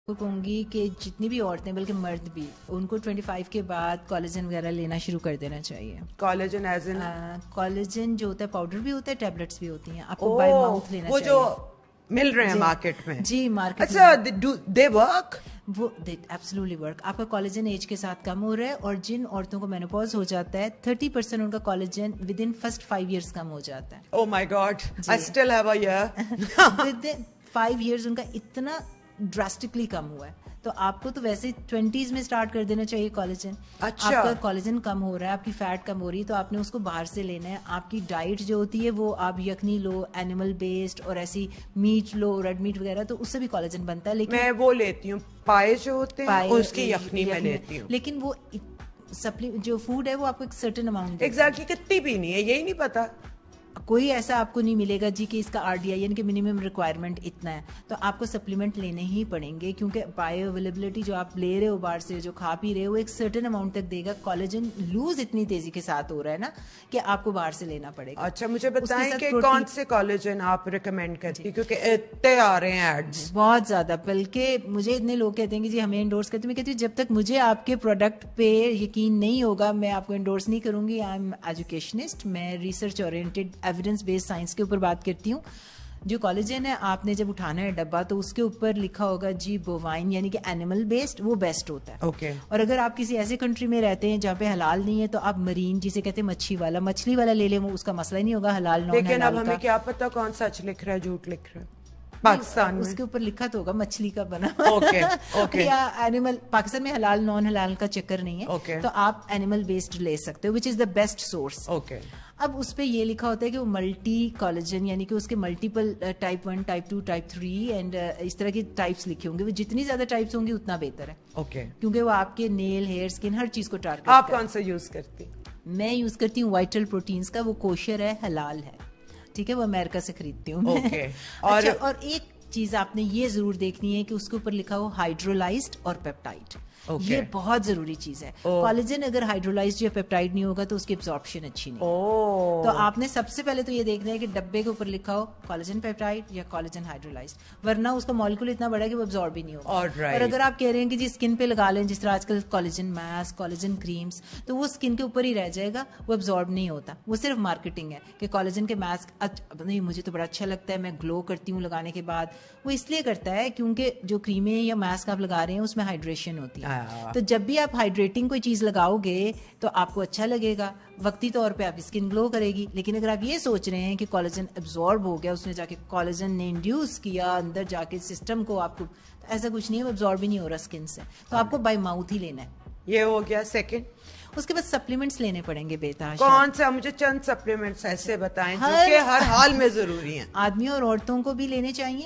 तो कहूँगी कि जितनी भी औरतें बल्कि मर्द भी उनको 25 के बाद कोलेजन वगैरह लेना शुरू कर देना चाहिए। कोलेजन एज इन कोलेजन जो होता है पाउडर भी होता है, टैबलेट्स भी होती हैं, आपको बाय माउथ लेना वो चाहिए। जो मिल रहे हैं मार्केट में। जी मार्केट अच्छा, दे वर्क? वो एब्सोल्युटली वर्क। आपका कोलेजन एज के साथ कम हो रहा है और जिन औरतों को मेनोपॉज हो जाता है 30% उनका collagen with in first 5 years कम हो जाता है। Oh my God, I still have a year. With 5 years उनका इतना ड्रास्टिकली कम हुआ है। तो आपको तो वैसे 20s में स्टार्ट कर देना चाहिए कोलेजन। अच्छा। आपका कोलेजन कम हो रहा है, आपकी फैट कम हो रही है, तो आपने उसको बाहर से लेना है। आपकी डाइट जो होती है वो आप यखनी लो, एनिमल बेस्ड और ऐसी मीट लो, रेड मीट वगैरह, तो उससे भी कोलेजन बनता है। लेकिन मैं वो लेती हूँ पाए जो होते हैं उसकी यखनी में लेती हूँ। लेकिन वो जो फूड है वो आपको एक सर्टेन अमाउंट एग्जैक्टली कितनी पीनी है यही नहीं पता। कोई ऐसा आपको नहीं मिलेगा जी कि इसका आरडीआई यानी कि मिनिमम रिक्वायरमेंट इतना है, तो आपको सप्लीमेंट लेने ही पड़ेंगे क्योंकि बायो अवेलेबिलिटी जो आप ले रहे हो बाहर से, जो खा पी रहे हो, एक सर्टेन अमाउंट तक देगा। कोलेजन लूज इतनी तेजी के साथ हो रहा है ना कि आपको बाहर से लेना पड़ेगा। अच्छा, मुझे बताएं कि कौन से कोलेजन आप रिकमेंड करती हैं, क्योंकि इतने आ रहे हैं एड्स बहुत ज्यादा। बल्कि मुझे इतने लोग कहते हैं कि जी हमें इंडोर्स करते हैं। मैं कहती हूँ जब तक मुझे आपके प्रोडक्ट पे यकीन नहीं होगा मैं आपको इंडोर्स नहीं करूंगी। आई एम एजुकेशनिस्ट, मैं research oriented evidence based science के ऊपर बात करती हूँ। जो कोलेजन है आपने जब उठाना है डब्बा तो उसके ऊपर लिखा होगा जी बोवाइन यानी कि एनिमल बेस्ड, वो बेस्ट होता है। ओके। और अगर आप किसी ऐसे कंट्री में रहते हैं जहाँ पे हलाल नहीं है तो आप मरीन जिसे कहते हैं मछली वाला ले लें, वो उसका मसला ही नहीं होगा हलाल नॉन हलाल। लेकिन अब हमें क्या पता कौन सच लिख रहा है झूठ लिख रहा है। पाकिस्तान में उसके ऊपर लिखा तो होगा मछली का बना। Okay okay. या एनिमल, पाकिस्तान में हलाल नॉन हलाल का चक्कर नहीं है। ओके। तो आप एनिमल बेस्ड ले सकते हो which is the best source. Okay. अब उस पे ये लिखा होता है कि वो मल्टी कोलेजन यानी कि उसके multiple type 1 type 2 type 3 and इस तरह की टाइप्स लिखे होंगे। वो जितनी ज्यादा टाइप्स होंगी उतना बेहतर है। ओके। क्योंकि वो आपके नेल, हेयर, स्किन हर चीज को टारगेट आप कौन सा यूज करती? मैं यूज करती हूँ वाइटल प्रोटीन्स का, वो कोशर है, हलाल है, ठीक है, वो अमेरिका से खरीदती हूँ मैं। ओके। अच्छा, और एक चीज आपने ये जरूर देखनी है कि उसके ऊपर लिखा हो हाइड्रोलाइज्ड और पेप्टाइड। ये बहुत जरूरी चीज है। कोलेजन अगर हाइड्रोलाइज्ड या पेप्टाइड नहीं होगा तो उसकी एब्जॉर्प्शन अच्छी नहीं है। तो आपने सबसे पहले तो ये देखना है कि डब्बे के ऊपर लिखा हो कोलेजन पेप्टाइड या कोलेजन हाइड्रोलाइज्ड, वरना उसका मॉलिक्यूल इतना बड़ा है कि वो एब्जॉर्ब भी नहीं होगा। और अगर आप कह रहे हैं कि जी स्किन पे लगा लें, जिस तरह आजकल कोलेजन मास्क, कोलेजन क्रीम्स, तो वो स्किन के ऊपर ही रह जाएगा, वो एब्जॉर्ब नहीं होता। वो सिर्फ मार्केटिंग है कि कोलेजन के मास्क नहीं मुझे तो बड़ा अच्छा लगता है, मैं ग्लो करती हूँ लगाने के बाद। वो इसलिए करता है क्योंकि जो क्रीमें या मास्क आप लगा रहे हैं उसमें हाइड्रेशन होती है। तो जब भी आप हाइड्रेटिंग कोई चीज लगाओगे तो आपको अच्छा लगेगा, वक्ती तौर पे आपकी स्किन ग्लो करेगी। लेकिन अगर आप ये सोच रहे हैं कि कोलेजन एब्जॉर्ब हो गया, उसने जाके कोलेजन ने इंड्यूस किया अंदर जाके सिस्टम को, आपको तो ऐसा कुछ नहीं है, वो एब्जॉर्ब ही नहीं हो रहा स्किन से, तो आपको बाय माउथ ही लेना है। ये हो गया सेकंड। उसके बाद सप्लीमेंट्स लेने पड़ेंगे बेताज। कौन सा? मुझे चंद सप्लीमेंट्स ऐसे बताएं जो कि हर हाल में जरूरी हैं। आदमी और औरतों को भी लेने चाहिए